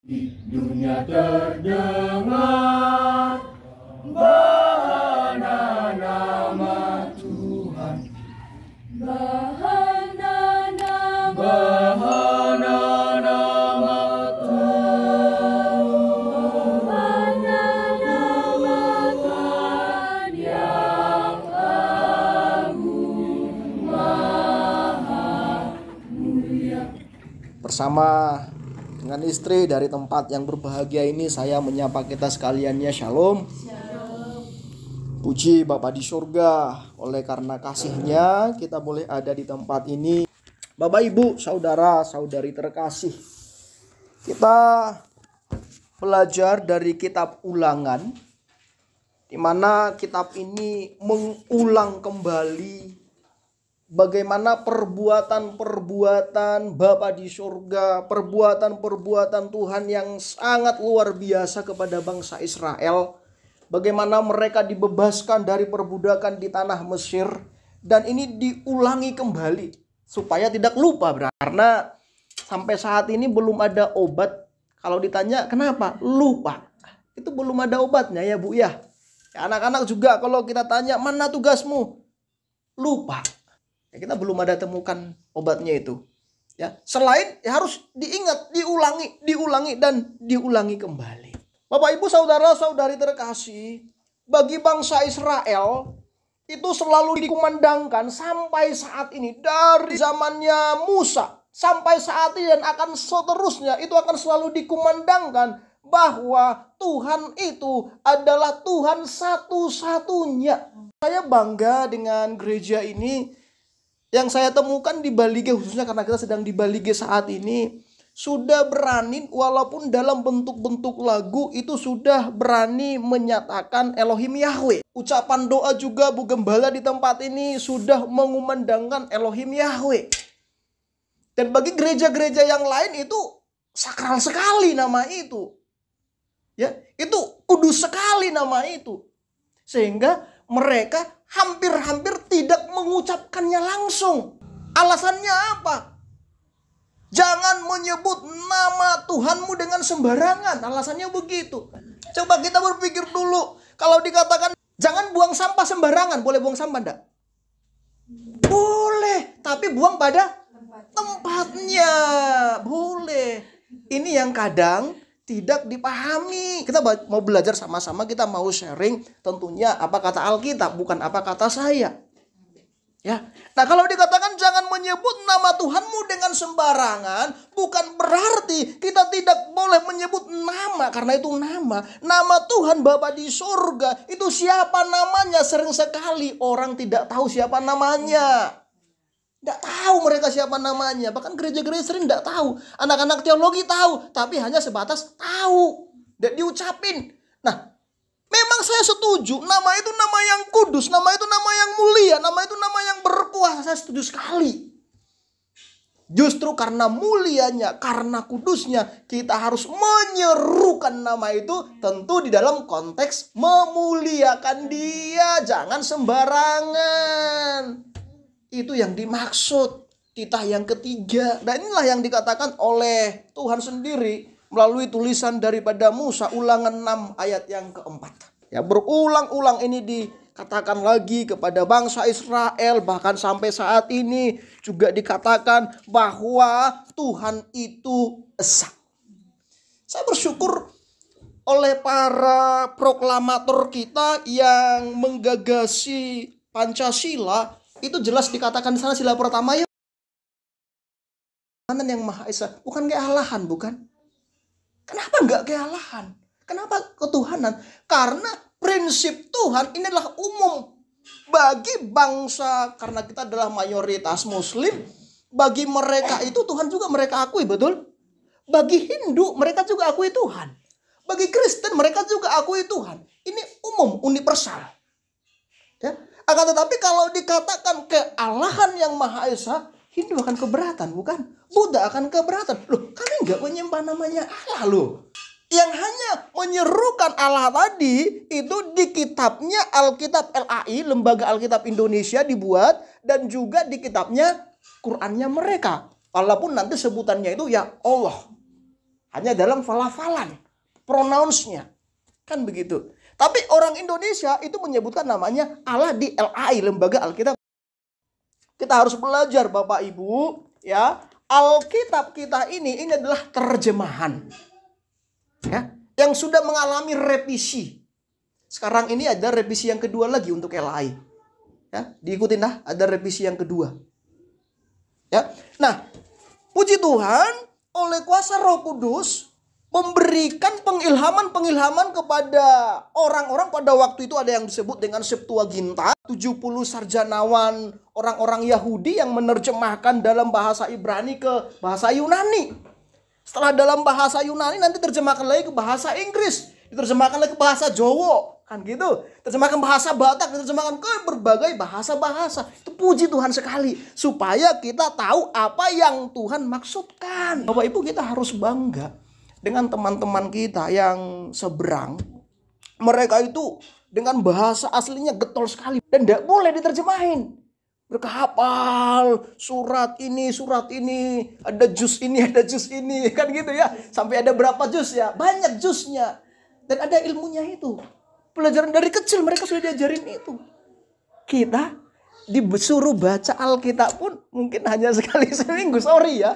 Dunia terdengar bahana nama Tuhan, bahana nama Tuhan, bahana nama Tuhan yang agung maha mulia. Bersama dengan istri dari tempat yang berbahagia ini, saya menyapa kita sekaliannya. Shalom. Puji Bapa di surga, oleh karena kasih-Nya kita boleh ada di tempat ini. Bapak, Ibu, saudara, saudari terkasih, kita belajar dari kitab Ulangan, di mana kitab ini mengulang kembali bagaimana perbuatan-perbuatan Bapa di surga, perbuatan-perbuatan Tuhan yang sangat luar biasa kepada bangsa Israel. Bagaimana mereka dibebaskan dari perbudakan di tanah Mesir. Dan ini diulangi kembali supaya tidak lupa. Karena sampai saat ini belum ada obat. Kalau ditanya kenapa? Lupa. Itu belum ada obatnya ya Bu ya. Anak-anak juga kalau kita tanya mana tugasmu? Lupa. Kita belum ada temukan obatnya itu. Ya, selain harus diingat, diulangi dan diulangi kembali. Bapak, Ibu, saudara-saudari terkasih, bagi bangsa Israel itu selalu dikumandangkan sampai saat ini, dari zamannya Musa sampai saat ini dan akan seterusnya, itu akan selalu dikumandangkan bahwa Tuhan itu adalah Tuhan satu-satunya. Saya bangga dengan gereja ini. Yang saya temukan di Balige, khususnya karena kita sedang di Balige saat ini, sudah berani walaupun dalam bentuk-bentuk lagu itu sudah berani menyatakan Elohim Yahweh. Ucapan doa juga Bu Gembala di tempat ini sudah mengumandangkan Elohim Yahweh. Dan bagi gereja-gereja yang lain itu sakral sekali nama itu. Ya, itu kudus sekali nama itu. Sehingga mereka hampir-hampir tidak mengucapkannya langsung. Alasannya apa? Jangan menyebut nama Tuhanmu dengan sembarangan. Alasannya begitu. Coba kita berpikir dulu. Kalau dikatakan jangan buang sampah sembarangan, boleh buang sampah enggak? Boleh, tapi buang pada tempatnya. Boleh. Ini yang kadang tidak dipahami. Kita mau belajar sama-sama, kita mau sharing tentunya apa kata Alkitab, bukan apa kata saya. Ya. Nah, kalau dikatakan jangan menyebut nama Tuhanmu dengan sembarangan, bukan berarti kita tidak boleh menyebut nama, karena itu nama. Nama Tuhan Bapa di surga, itu siapa namanya? Sering sekali orang tidak tahu siapa namanya. Tidak tahu mereka siapa namanya. Bahkan gereja-gereja sering tidak tahu. Anak-anak teologi tahu, tapi hanya sebatas tahu. Dan diucapin. Nah, memang saya setuju. Nama itu nama yang kudus. Nama itu nama yang mulia. Nama itu nama yang berkuasa. Saya setuju sekali. Justru karena mulianya, karena kudusnya, kita harus menyerukan nama itu tentu di dalam konteks memuliakan Dia. Jangan sembarangan. Itu yang dimaksud titah yang ketiga. Dan inilah yang dikatakan oleh Tuhan sendiri melalui tulisan daripada Musa, Ulangan 6 ayat yang keempat. Ya, berulang-ulang ini dikatakan lagi kepada bangsa Israel. Bahkan sampai saat ini juga dikatakan bahwa Tuhan itu esa. Saya bersyukur oleh para proklamator kita yang menggagasi Pancasila. Itu jelas dikatakan di sana sila pertama ya. Tuhan yang Maha Esa, bukan kealahan, bukan? Kenapa enggak kealahan? Kenapa ketuhanan? Karena prinsip Tuhan ini adalah umum bagi bangsa, karena kita adalah mayoritas Muslim. Bagi mereka itu Tuhan juga mereka akui, betul? Bagi Hindu mereka juga akui Tuhan. Bagi Kristen mereka juga akui Tuhan. Ini umum, universal. Ya. Akan tetapi kalau dikatakan kealahan yang Maha Esa, Hindu akan keberatan, bukan? Buddha akan keberatan. Loh, kami nggak menyembah namanya Allah loh. Yang hanya menyerukan Allah tadi itu di kitabnya Alkitab LAI, Lembaga Alkitab Indonesia dibuat, dan juga di kitabnya Qurannya mereka. Walaupun nanti sebutannya itu ya Allah. Hanya dalam falafalan, pronounce-nya. Kan begitu. Tapi orang Indonesia itu menyebutkan namanya Allah di LAI, Lembaga Alkitab. Kita harus belajar Bapak Ibu, ya. Alkitab kita ini adalah terjemahan. Ya, yang sudah mengalami revisi. Sekarang ini ada revisi yang kedua lagi untuk LAI. Ya, diikutin dah, ada revisi yang kedua. Ya. Nah, puji Tuhan, oleh kuasa Roh Kudus memberikan pengilhaman kepada orang-orang pada waktu itu. Ada yang disebut dengan Septuaginta, 70 sarjanawan orang-orang Yahudi yang menerjemahkan dalam bahasa Ibrani ke bahasa Yunani. Setelah dalam bahasa Yunani nanti terjemahkan lagi ke bahasa Inggris, diterjemahkan lagi ke bahasa Jawa, kan gitu. Terjemahkan bahasa Batak, diterjemahkan ke berbagai bahasa-bahasa. Itu puji Tuhan sekali, supaya kita tahu apa yang Tuhan maksudkan. Bapak Ibu, kita harus bangga dengan teman-teman kita yang seberang. Mereka itu dengan bahasa aslinya getol sekali dan tidak boleh diterjemahin. Mereka hafal surat ini, ada juz ini, kan gitu ya. Sampai ada berapa juz ya? Banyak juznya. Dan ada ilmunya itu. Pelajaran dari kecil mereka sudah diajarin itu. Kita disuruh baca Alkitab pun mungkin hanya sekali seminggu. Sorry.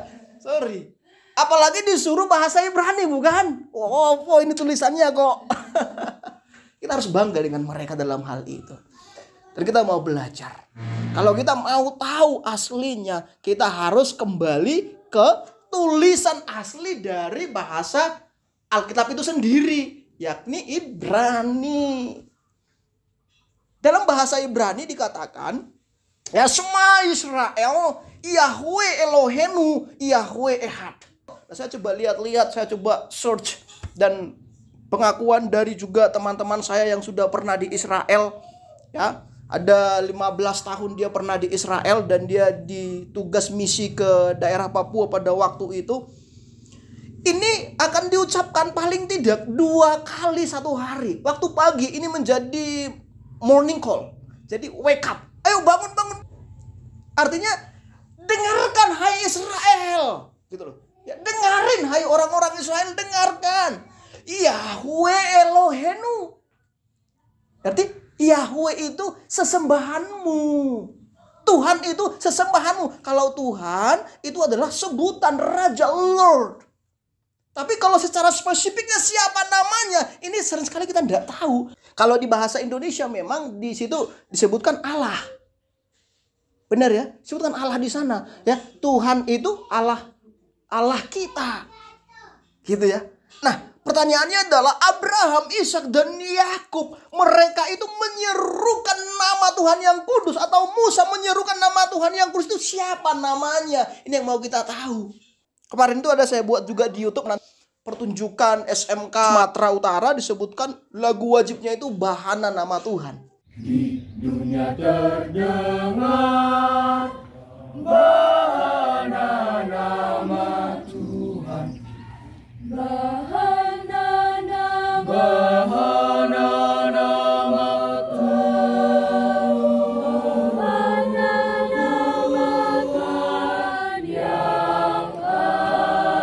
Apalagi disuruh bahasa Ibrani, bukan? Oh, ini tulisannya kok. Kita harus bangga dengan mereka dalam hal itu. Dan kita mau belajar. Kalau kita mau tahu aslinya, kita harus kembali ke tulisan asli dari bahasa Alkitab itu sendiri, yakni Ibrani. Dalam bahasa Ibrani dikatakan, ya Shema Israel, Yahweh Elohenu, Yahweh Ehad. Nah, saya coba lihat-lihat, saya coba search dan pengakuan dari juga teman-teman saya yang sudah pernah di Israel, ya. Ada 15 tahun dia pernah di Israel dan dia ditugas misi ke daerah Papua pada waktu itu. Ini akan diucapkan paling tidak 2 kali satu hari. Waktu pagi ini menjadi morning call. Jadi wake up. Ayo bangun. Artinya dengarkan hai Israel. Gitu loh. Ya, dengarin hai orang-orang Israel, dengarkan. Yahweh Elohenu. Berarti Yahweh itu sesembahanmu. Tuhan itu sesembahanmu. Kalau Tuhan itu adalah sebutan Raja, Lord. Tapi kalau secara spesifiknya siapa namanya, ini sering sekali kita tidak tahu. Kalau di bahasa Indonesia memang di situ disebutkan Allah. Benar ya? Disebutkan Allah di sana. Ya, Tuhan itu Allah kita. Gitu ya. Nah, pertanyaannya adalah Abraham, Ishak, dan Yakub, mereka itu menyerukan nama Tuhan yang kudus, atau Musa menyerukan nama Tuhan yang kudus itu siapa namanya? Ini yang mau kita tahu. Kemarin itu ada saya buat juga di YouTube, pertunjukan SMK Sumatera Utara, disebutkan lagu wajibnya itu Bahana Nama Tuhan. Di dunia terdengar bahana nama Tuhan. Bahana nama Tuhan. Bahana nama Tuhan yang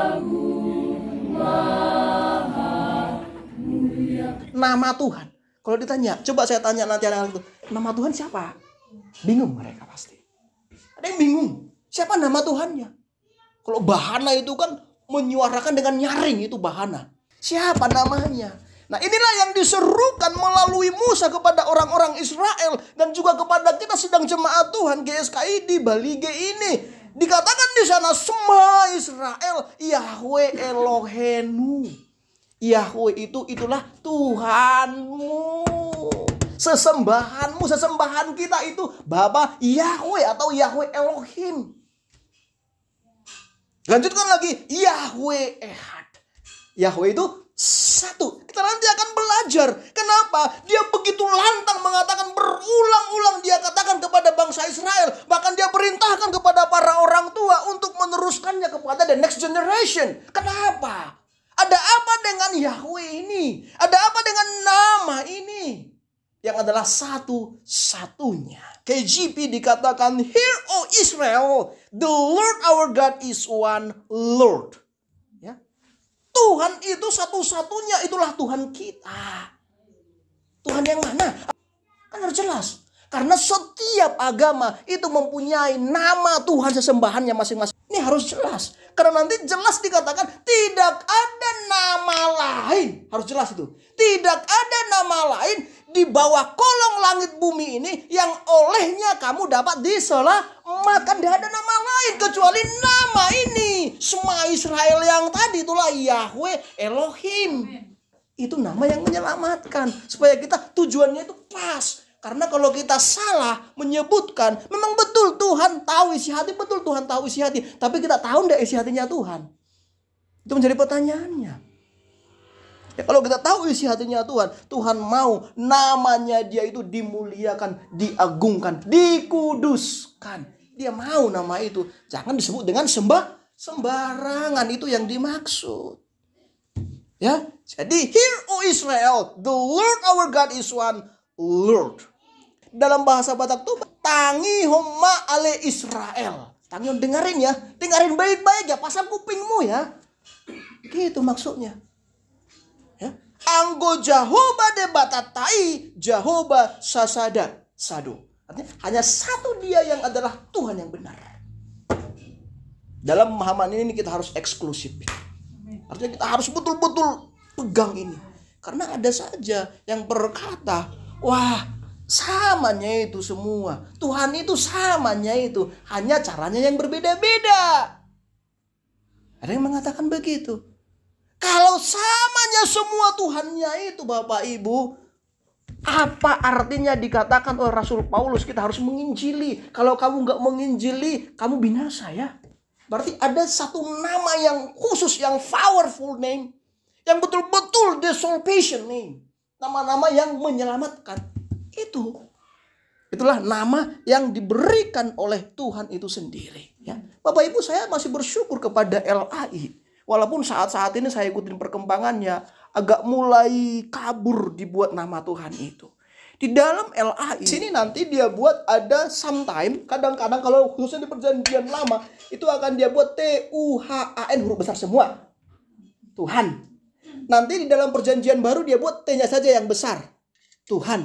agung maha mulia. Nama Tuhan. Kalau ditanya, coba saya tanya nanti anak-anak itu, nama Tuhan siapa? Bingung mereka pasti. Ada yang bingung. Siapa nama Tuhannya? Kalau bahana itu kan menyuarakan dengan nyaring, itu bahana. Siapa namanya? Nah, inilah yang diserukan melalui Musa kepada orang-orang Israel dan juga kepada kita sedang jemaat Tuhan GSKI di Bali G ini. Dikatakan di sana, Shema Israel, Yahweh Elohenu. Yahweh itulah Tuhanmu. Sesembahan kita itu Bapa Yahweh atau Yahweh Elohim. Lanjutkan lagi, Yahweh Ehad. Yahweh itu satu. Kita nanti akan belajar kenapa dia begitu lantang mengatakan, berulang-ulang dia katakan kepada bangsa Israel. Bahkan dia perintahkan kepada para orang tua untuk meneruskannya kepada the next generation. Kenapa? Ada apa dengan Yahweh ini? Ada apa dengan nama ini? Yang adalah satu-satunya. KJP dikatakan, Hear, O Israel, the Lord our God is one Lord. Ya. Tuhan itu satu-satunya, itulah Tuhan kita. Tuhan yang mana? Kan harus jelas. Karena setiap agama itu mempunyai nama Tuhan sesembahannya masing-masing. Ini harus jelas. Karena nanti jelas dikatakan tidak ada nama lain. Harus jelas itu. Tidak ada nama lain di bawah kolong langit bumi ini yang olehnya kamu dapat diselamatkan. Tidak ada nama lain kecuali nama ini. Shema Israel yang tadi itulah Yahweh Elohim. Itu nama yang menyelamatkan. Supaya kita tujuannya itu pas. Karena kalau kita salah menyebutkan, memang betul Tuhan tahu isi hati, betul Tuhan tahu isi hati. Tapi kita tahu enggak isi hatinya Tuhan? Itu menjadi pertanyaannya. Ya, kalau kita tahu isi hatinya Tuhan, Tuhan mau namanya dia itu dimuliakan, diagungkan, dikuduskan. Dia mau nama itu. Jangan disebut dengan sembarangan, itu yang dimaksud. Ya, jadi hear O Israel, the Lord our God is one Lord. Dalam bahasa Batak tuh tangi homa ale Israel. Tangi, dengerin ya, dengerin baik-baik ya, pasang kupingmu ya. Gitu maksudnya. Ya. Anggo Jehovah de batatai, Jehovah sasada sado. Artinya hanya satu dia yang adalah Tuhan yang benar. Dalam pemahaman ini kita harus eksklusif. Artinya kita harus betul-betul pegang ini. Karena ada saja yang berkata, wah, samanya itu semua. Tuhan itu samanya itu. Hanya caranya yang berbeda-beda. Ada yang mengatakan begitu. Kalau samanya semua Tuhannya itu, Bapak Ibu, apa artinya dikatakan oleh Rasul Paulus kita harus menginjili? Kalau kamu nggak menginjili, kamu binasa ya. Berarti ada satu nama yang khusus, yang powerful name. Yang betul-betul the salvation name. Nama-nama yang menyelamatkan. Itulah nama yang diberikan oleh Tuhan itu sendiri. Ya. Bapak Ibu, saya masih bersyukur kepada LAI. Walaupun saat-saat ini saya ikutin perkembangannya, agak mulai kabur dibuat nama Tuhan itu. Di dalam LAI sini nanti dia buat ada sometime, kadang-kadang kalau khususnya di perjanjian lama, itu akan dia buat TUHAN huruf besar semua. Tuhan. Nanti di dalam perjanjian baru dia buat T-nya saja yang besar. Tuhan.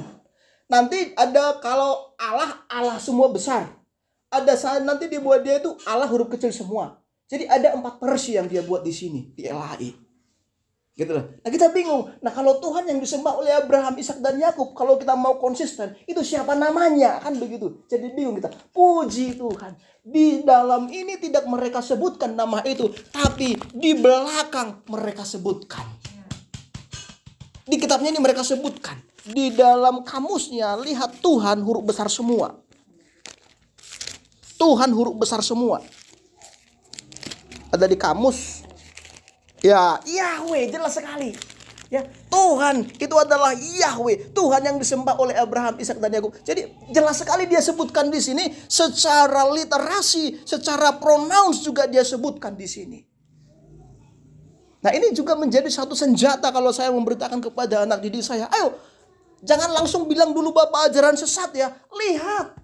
Nanti ada kalau Allah semua besar. Ada saat nanti dibuat dia itu Allah huruf kecil semua. Jadi ada 4 versi yang dia buat di sini di LAI. Gitu loh. Nah kita bingung. Nah kalau Tuhan yang disembah oleh Abraham, Ishak dan Yakub, kalau kita mau konsisten, itu siapa namanya? Kan begitu. Jadi bingung kita. Puji Tuhan. Di dalam ini tidak mereka sebutkan nama itu, tapi di belakang mereka sebutkan. Di kitabnya ini mereka sebutkan. Di dalam kamusnya lihat Tuhan huruf besar semua. Tuhan huruf besar semua. Ada di kamus. Ya, Yahweh jelas sekali. Ya, Tuhan itu adalah Yahweh, Tuhan yang disembah oleh Abraham, Ishak dan Yakub. Jadi jelas sekali dia sebutkan di sini secara literasi, secara pronouns juga dia sebutkan di sini. Nah, ini juga menjadi satu senjata kalau saya memberitakan kepada anak didik saya. Ayo, jangan langsung bilang dulu Bapak ajaran sesat ya. Lihat,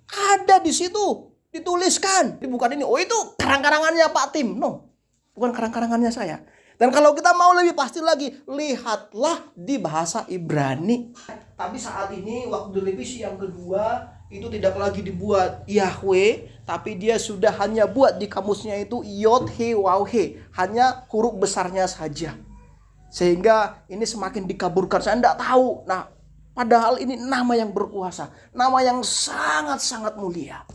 ada di situ dituliskan. Bukan ini, oh itu karang-karangannya Pak Tim. No, bukan karang-karangannya saya. Dan kalau kita mau lebih pasti lagi, lihatlah di bahasa Ibrani. Tapi saat ini waktu revisi yang kedua itu tidak lagi dibuat Yahweh, tapi dia sudah hanya buat di kamusnya itu Yod He Waw He, hanya huruf besarnya saja. Sehingga ini semakin dikaburkan. Saya tidak tahu. Nah, padahal ini nama yang berkuasa, nama yang sangat-sangat mulia.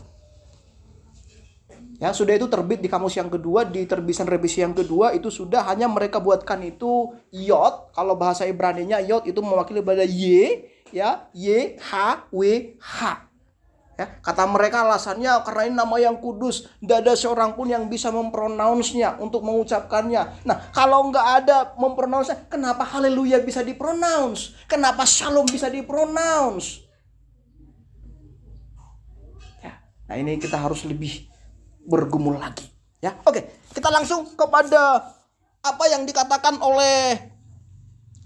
Ya, sudah itu terbit di kamus yang kedua, di terbitan revisi yang kedua itu sudah hanya mereka buatkan itu Yod. Kalau bahasa Ibraninya Yod itu mewakili pada Y, ya, Y H W H. Ya, kata mereka alasannya karena ini nama yang kudus, tidak ada seorang pun yang bisa mempronounce-nya untuk mengucapkannya. Nah, kalau nggak ada mempronounce-nya, kenapa haleluya bisa dipronounce? Kenapa shalom bisa dipronounce? Ya, nah ini kita harus lebih bergumul lagi, ya. Oke, kita langsung kepada apa yang dikatakan oleh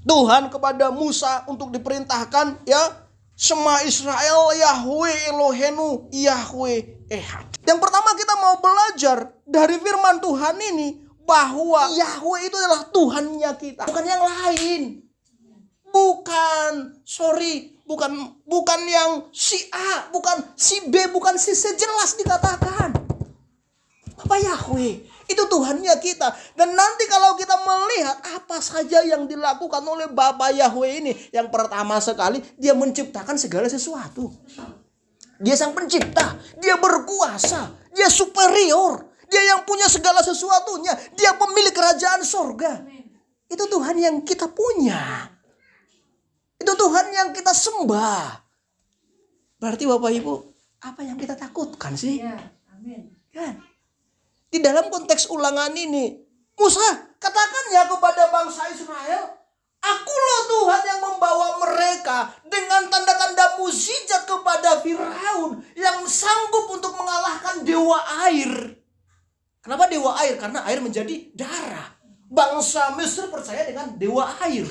Tuhan kepada Musa untuk diperintahkan, ya. Shema Israel Yahweh Elohenu Yahweh Ehad. Yang pertama kita mau belajar dari firman Tuhan ini bahwa Yahweh itu adalah Tuhannya kita, bukan yang lain. Bukan yang si A, bukan si B, bukan si C, jelas dikatakan. Bapak Yahweh itu Tuhannya kita. Dan nanti kalau kita melihat apa saja yang dilakukan oleh Bapak Yahweh ini, yang pertama sekali dia menciptakan segala sesuatu. Dia sang pencipta, dia berkuasa, dia superior, dia yang punya segala sesuatunya, dia pemilik kerajaan sorga. Itu Tuhan yang kita punya. Itu Tuhan yang kita sembah. Berarti Bapak Ibu, apa yang kita takutkan sih? Ya, amin. Kan? Di dalam konteks ulangan ini, Musa katakan ya kepada bangsa Israel, aku loh Tuhan yang membawa mereka dengan tanda-tanda mukjizat kepada Firaun yang sanggup untuk mengalahkan dewa air. Kenapa dewa air? Karena air menjadi darah. Bangsa Mesir percaya dengan dewa air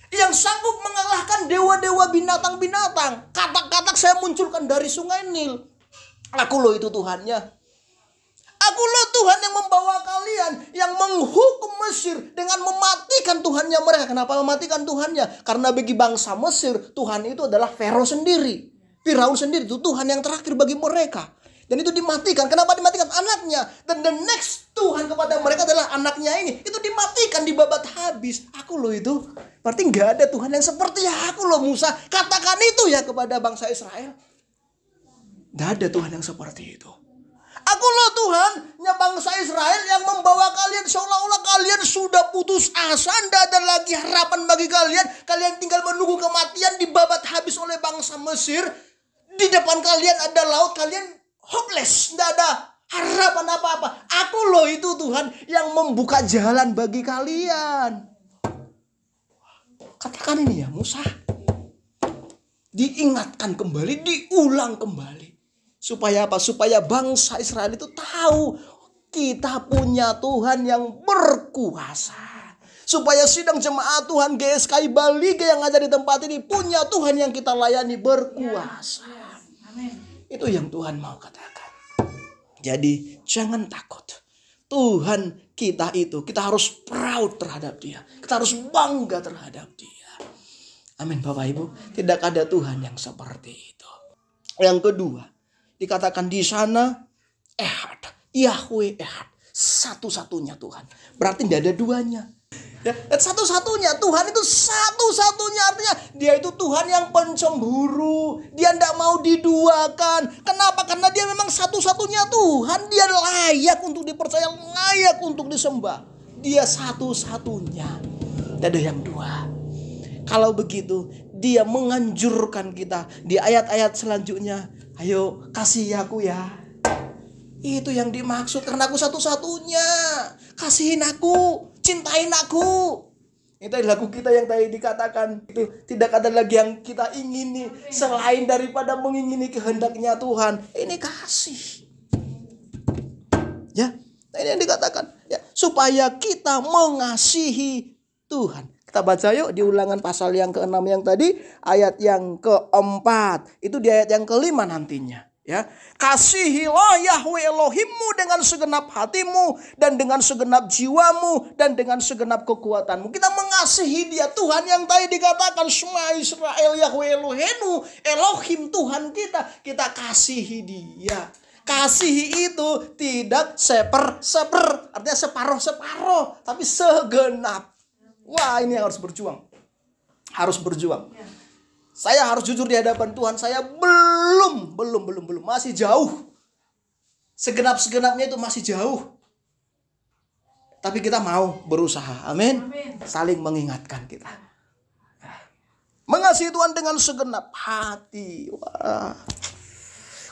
yang sanggup mengalahkan dewa-dewa binatang-binatang. Katak-katak saya munculkan dari sungai Nil. Aku loh itu Tuhannya. Aku loh Tuhan yang membawa kalian, yang menghukum Mesir dengan mematikan Tuhannya mereka. Kenapa mematikan Tuhannya? Karena bagi bangsa Mesir, Tuhan itu adalah Firaun sendiri. Firaun sendiri itu Tuhan yang terakhir bagi mereka. Dan itu dimatikan. Kenapa dimatikan? Anaknya. Dan the next Tuhan kepada mereka adalah anaknya ini. Itu dimatikan, dibabat habis. Aku loh itu. Berarti gak ada Tuhan yang seperti aku loh Musa. Katakan itu ya kepada bangsa Israel. Gak ada Tuhan yang seperti itu. Aku loh Tuhannya bangsa Israel yang membawa kalian seolah-olah kalian sudah putus asa. Tidak ada lagi harapan bagi kalian. Kalian tinggal menunggu kematian, dibabat habis oleh bangsa Mesir. Di depan kalian ada laut, kalian hopeless, tidak ada harapan apa-apa. Aku loh itu Tuhan yang membuka jalan bagi kalian. Katakan ini ya Musa. Diingatkan kembali, diulang kembali. Supaya apa? Supaya bangsa Israel itu tahu kita punya Tuhan yang berkuasa. Supaya sidang jemaat Tuhan GSKI Bali yang ada di tempat ini punya Tuhan yang kita layani berkuasa. Amin. Itu yang Tuhan mau katakan. Jadi jangan takut. Tuhan kita itu, kita harus proud terhadap dia. Kita harus bangga terhadap dia. Amin Bapak Ibu. Tidak ada Tuhan yang seperti itu. Yang kedua, dikatakan di sana Ehad, Yahweh Ehad, satu-satunya Tuhan. Berarti tidak ada duanya. Ya, satu-satunya Tuhan itu satu-satunya, artinya dia itu Tuhan yang pencemburu. Dia tidak mau diduakan. Kenapa? Karena dia memang satu-satunya Tuhan. Dia layak untuk dipercaya, layak untuk disembah. Dia satu-satunya. Tidak ada yang dua. Kalau begitu dia menganjurkan kita di ayat-ayat selanjutnya, ayo kasih aku ya. Itu yang dimaksud, karena aku satu-satunya. Kasihin aku, cintain aku. Itu lagu kita yang tadi dikatakan. Itu tidak ada lagi yang kita ingini selain daripada mengingini kehendaknya Tuhan. Ini kasih. Ya, ini yang dikatakan. Ya, supaya kita mengasihi Tuhan. Kita baca yuk di Ulangan pasal yang ke-6 yang tadi, ayat yang ke-4. Itu di ayat yang ke-5 nantinya. Ya, kasihilah Yahweh Elohimmu dengan segenap hatimu dan dengan segenap jiwamu dan dengan segenap kekuatanmu. Kita mengasihi dia, Tuhan yang tadi dikatakan Shema Israel Yahweh Elohenu, Elohim Tuhan kita. Kita kasihi dia. Kasihi itu tidak seper, artinya separoh-separoh, tapi segenap. Wah, ini yang harus berjuang. Harus berjuang. Saya harus jujur di hadapan Tuhan. Saya belum. Masih jauh. Segenap-segenapnya itu masih jauh. Tapi kita mau berusaha. Amin. Saling mengingatkan kita. Mengasihi Tuhan dengan segenap hati. Wah.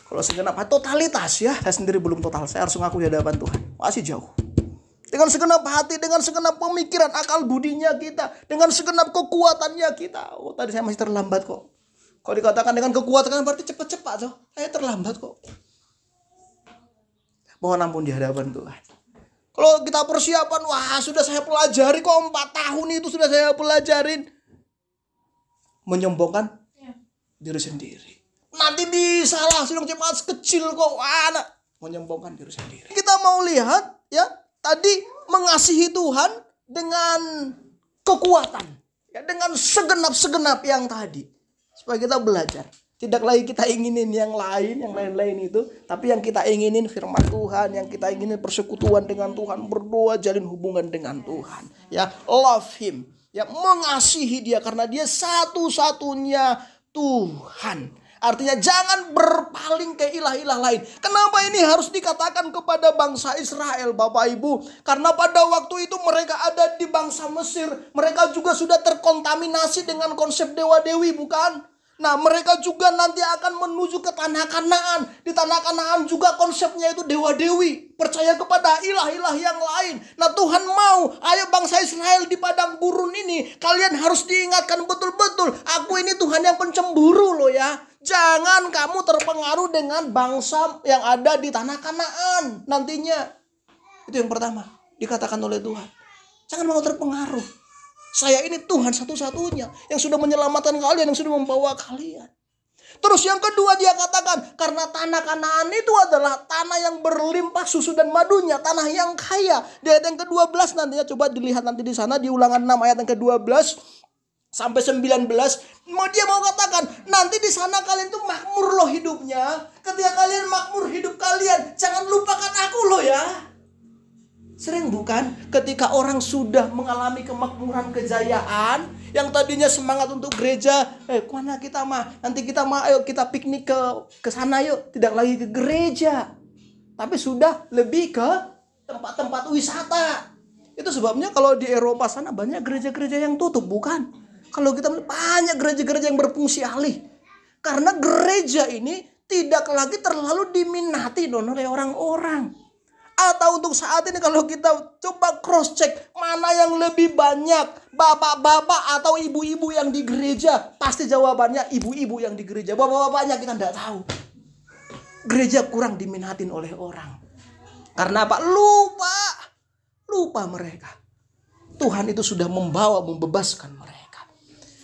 Kalau segenap hati, totalitas ya. Saya sendiri belum total. Saya harus mengaku di hadapan Tuhan. Masih jauh. Dengan segenap hati, dengan segenap pemikiran, akal budinya kita. Dengan segenap kekuatannya kita. Oh, tadi saya masih terlambat kok. Kalau dikatakan dengan kekuatan berarti cepat-cepat. Saya terlambat kok. Mohon ampun di hadapan Tuhan. Kalau kita persiapan, wah sudah saya pelajari kok 4 tahun itu sudah saya pelajarin. Menyombongkan diri sendiri. Nanti bisa lah sidang jemaat kecil kok. Menyombongkan diri sendiri. Kita mau lihat ya. tadi mengasihi Tuhan dengan kekuatan, ya, dengan segenap-segenap yang tadi. Supaya kita belajar. Tidak lagi kita inginin yang lain itu, tapi yang kita inginin firman Tuhan, yang kita inginin persekutuan dengan Tuhan, berdoa, jalin hubungan dengan Tuhan. Ya, love him. Ya, mengasihi dia karena dia satu-satunya Tuhan. Artinya jangan berpaling ke ilah-ilah lain. Kenapa ini harus dikatakan kepada bangsa Israel, Bapak Ibu? Karena pada waktu itu mereka ada di bangsa Mesir. Mereka juga sudah terkontaminasi dengan konsep dewa-dewi, bukan? Nah, mereka juga nanti akan menuju ke tanah Kanaan. Di tanah Kanaan juga konsepnya itu dewa-dewi. Percaya kepada ilah-ilah yang lain. Nah, Tuhan mau, ayo bangsa Israel di padang gurun ini, kalian harus diingatkan betul-betul. Aku ini Tuhan yang pencemburu loh ya. Jangan kamu terpengaruh dengan bangsa yang ada di tanah Kanaan nantinya. Itu yang pertama dikatakan oleh Tuhan. Jangan mau terpengaruh. Saya ini Tuhan satu-satunya yang sudah menyelamatkan kalian, yang sudah membawa kalian. Terus yang kedua dia katakan, karena tanah Kanaan itu adalah tanah yang berlimpah susu dan madunya, tanah yang kaya. Di ayat yang ke-12 nantinya, coba dilihat nanti di sana di Ulangan 6 ayat yang ke-12 sampai 19. Dia mau katakan, nanti di sana kalian tuh makmur loh hidupnya. Ketika kalian makmur hidup kalian, jangan lupakan aku loh ya. Sering bukan ketika orang sudah mengalami kemakmuran, kejayaan, yang tadinya semangat untuk gereja, kemana kita mah? Nanti kita mah, ayo kita piknik ke sana yuk. Tidak lagi ke gereja, tapi sudah lebih ke tempat-tempat wisata. Itu sebabnya kalau di Eropa sana banyak gereja-gereja yang tutup, bukan? Kalau kita banyak gereja-gereja yang berfungsi alih. Karena gereja ini tidak lagi terlalu diminati oleh orang-orang. Atau untuk saat ini kalau kita coba cross check mana yang lebih banyak, bapak-bapak atau ibu-ibu yang di gereja, pasti jawabannya ibu-ibu yang di gereja. Bapak-bapaknya kita tidak tahu. Gereja kurang diminatin oleh orang. Karena apa? Lupa mereka. Tuhan itu sudah membebaskan mereka.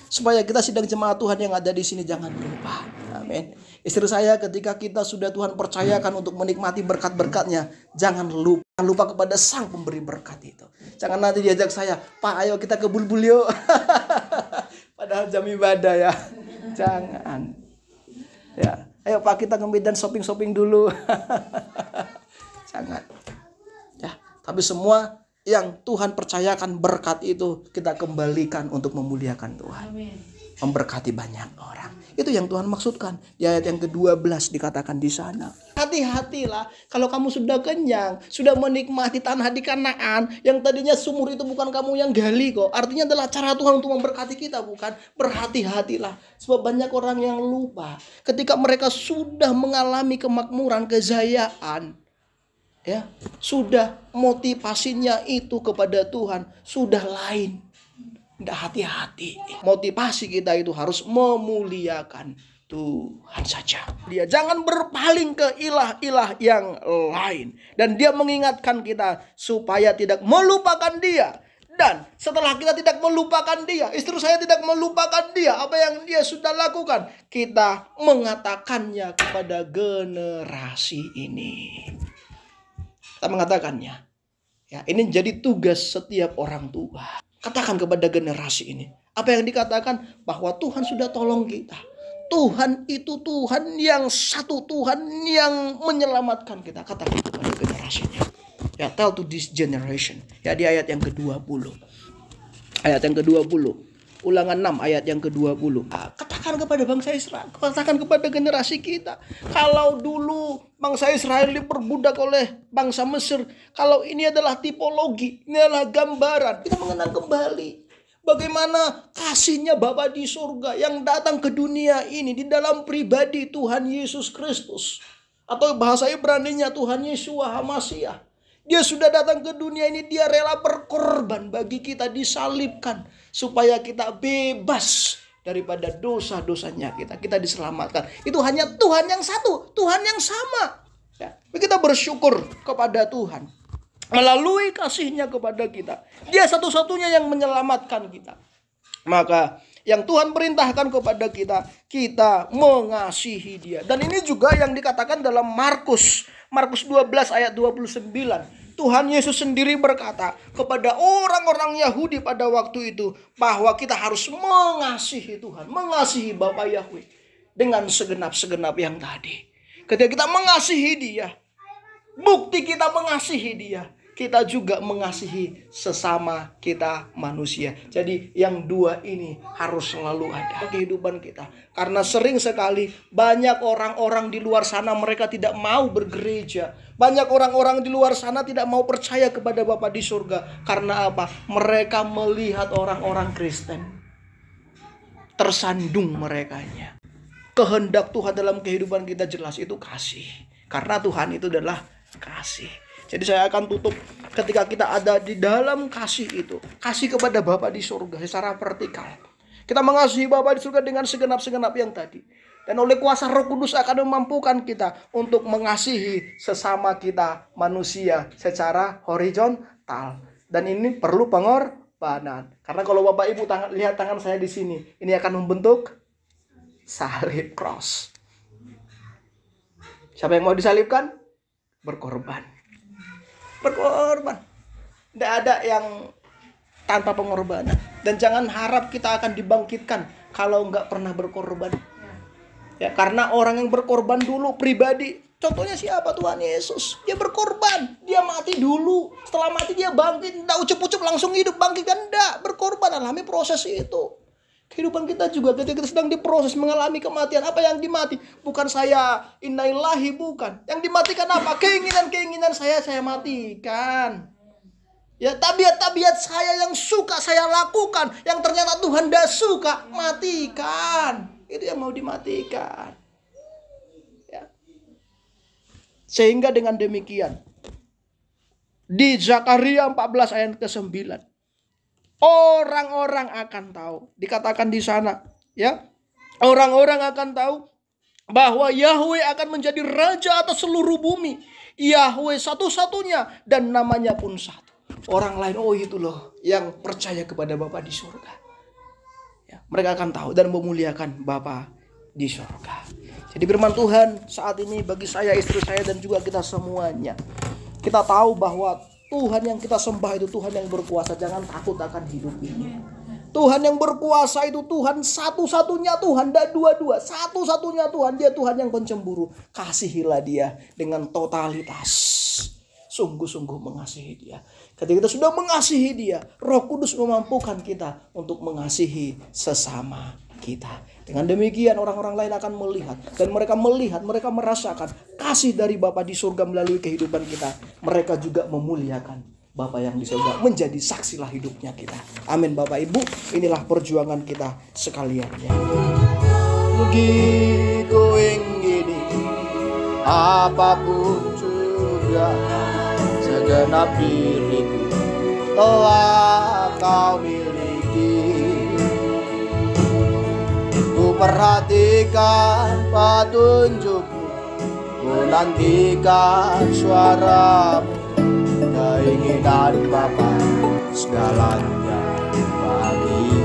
Supaya kita sidang jemaat Tuhan yang ada di sini jangan lupa. Amin. Istri saya ketika kita sudah Tuhan percayakan untuk menikmati berkat-berkatnya, jangan lupa kepada Sang Pemberi berkat itu. Jangan nanti diajak saya, Pak ayo kita ke Bulbul yuk. Padahal jam ibadah ya. Jangan. Ya, ayo Pak kita ke Medan shopping dulu. Jangan. Ya, tapi semua yang Tuhan percayakan berkat itu kita kembalikan untuk memuliakan Tuhan. Amin. Memberkati banyak orang. Itu yang Tuhan maksudkan. Di ayat yang ke-12 dikatakan di sana. Hati-hatilah kalau kamu sudah kenyang, sudah menikmati tanah di Kanaan, yang tadinya sumur itu bukan kamu yang gali kok. Artinya adalah cara Tuhan untuk memberkati kita, bukan? Berhati-hatilah. Sebab banyak orang yang lupa ketika mereka sudah mengalami kemakmuran, kejayaan, ya, sudah motivasinya itu kepada Tuhan sudah lain. Tidak hati-hati. Motivasi kita itu harus memuliakan Tuhan saja. Dia jangan berpaling ke ilah-ilah yang lain. Dan dia mengingatkan kita supaya tidak melupakan dia. Dan setelah kita tidak melupakan dia, istri saya tidak melupakan dia, apa yang dia sudah lakukan, kita mengatakannya kepada generasi ini. Kita mengatakannya. Ya, ini jadi tugas setiap orang tua. Katakan kepada generasi ini. Apa yang dikatakan? Bahwa Tuhan sudah tolong kita. Tuhan itu Tuhan yang satu. Tuhan yang menyelamatkan kita. Katakan kepada generasinya. Ya, tell to this generation. Ya, di ayat yang ke-20. Ayat yang ke-20. Ulangan 6 ayat yang ke-20. Katakan kepada bangsa Israel. Katakan kepada generasi kita. Kalau dulu bangsa Israel diperbudak oleh bangsa Mesir. Kalau ini adalah tipologi. Ini adalah gambaran. Kita mengenang kembali. Bagaimana kasihnya Bapa di surga yang datang ke dunia ini di dalam pribadi Tuhan Yesus Kristus. Atau bahasa Ibraninya Tuhan Yeshua HaMashiach. Dia sudah datang ke dunia ini, dia rela berkorban bagi kita, disalibkan. Supaya kita bebas daripada dosa-dosanya kita. Kita diselamatkan. Itu hanya Tuhan yang satu, Tuhan yang sama. Ya, kita bersyukur kepada Tuhan. Melalui kasihnya kepada kita. Dia satu-satunya yang menyelamatkan kita. Maka yang Tuhan perintahkan kepada kita, kita mengasihi dia. Dan ini juga yang dikatakan dalam Markus 12 ayat 29. Tuhan Yesus sendiri berkata kepada orang-orang Yahudi pada waktu itu bahwa kita harus mengasihi Tuhan, mengasihi Bapa Yahweh dengan segenap-segenap yang tadi. Ketika kita mengasihi Dia, bukti kita mengasihi Dia, kita juga mengasihi sesama kita manusia. Jadi yang dua ini harus selalu ada kehidupan kita. Karena sering sekali banyak orang-orang di luar sana mereka tidak mau bergereja. Banyak orang-orang di luar sana tidak mau percaya kepada Bapa di surga. Karena apa? Mereka melihat orang-orang Kristen. Tersandung merekanya. Kehendak Tuhan dalam kehidupan kita jelas itu kasih. Karena Tuhan itu adalah kasih. Jadi saya akan tutup ketika kita ada di dalam kasih itu. Kasih kepada Bapa di surga secara vertikal. Kita mengasihi Bapa di surga dengan segenap-segenap yang tadi. Dan oleh kuasa Roh Kudus akan memampukan kita untuk mengasihi sesama kita manusia secara horizontal. Dan ini perlu pengorbanan. Karena kalau Bapak Ibu lihat tangan saya di sini, ini akan membentuk salib cross. Siapa yang mau disalibkan? Berkorban. Berkorban. Tidak ada yang tanpa pengorbanan. Dan jangan harap kita akan dibangkitkan kalau nggak pernah berkorban. Ya, karena orang yang berkorban dulu pribadi. Contohnya siapa? Tuhan Yesus. Dia berkorban. Dia mati dulu. Setelah mati dia bangkit. Tidak ucup-ucup langsung hidup. Bangkit kan? Tidak. Berkorban. Alami proses itu. Kehidupan kita juga ketika kita sedang diproses mengalami kematian. Apa yang dimati? Bukan saya innalillahi, bukan. Yang dimatikan apa? Keinginan-keinginan saya matikan. Ya, tabiat-tabiat saya yang suka saya lakukan, yang ternyata Tuhan tidak suka, matikan. Itu yang mau dimatikan. Ya. Sehingga dengan demikian di Zakaria 14 ayat ke-9 orang-orang akan tahu, dikatakan di sana, ya. Orang-orang akan tahu bahwa Yahweh akan menjadi raja atas seluruh bumi. Yahweh satu-satunya dan namanya pun satu. Orang lain, oh itu loh yang percaya kepada Bapa di surga. Ya, mereka akan tahu dan memuliakan Bapa di surga. Jadi firman Tuhan saat ini bagi saya, istri saya dan juga kita semuanya. Kita tahu bahwa Tuhan yang kita sembah itu Tuhan yang berkuasa. Jangan takut akan hidup ini. Tuhan yang berkuasa itu Tuhan satu-satunya Tuhan. Dan dua-dua. Satu-satunya Tuhan. Dia Tuhan yang pencemburu. Kasihilah dia dengan totalitas. Sungguh-sungguh mengasihi dia. Ketika kita sudah mengasihi dia, Roh Kudus memampukan kita untuk mengasihi sesama kita. Dengan demikian orang-orang lain akan melihat. Dan mereka melihat, mereka merasakan kasih dari Bapa di surga melalui kehidupan kita. Mereka juga memuliakan Bapa yang di surga. Menjadi saksilah hidupnya kita. Amin Bapak Ibu. Inilah perjuangan kita sekalian. Begitu gini, apapun juga segenap diriku telah kau miliki. Ku perhatikan petunjukmu, ku nantikan suaramu. Keinginan Bapa segalanya bagi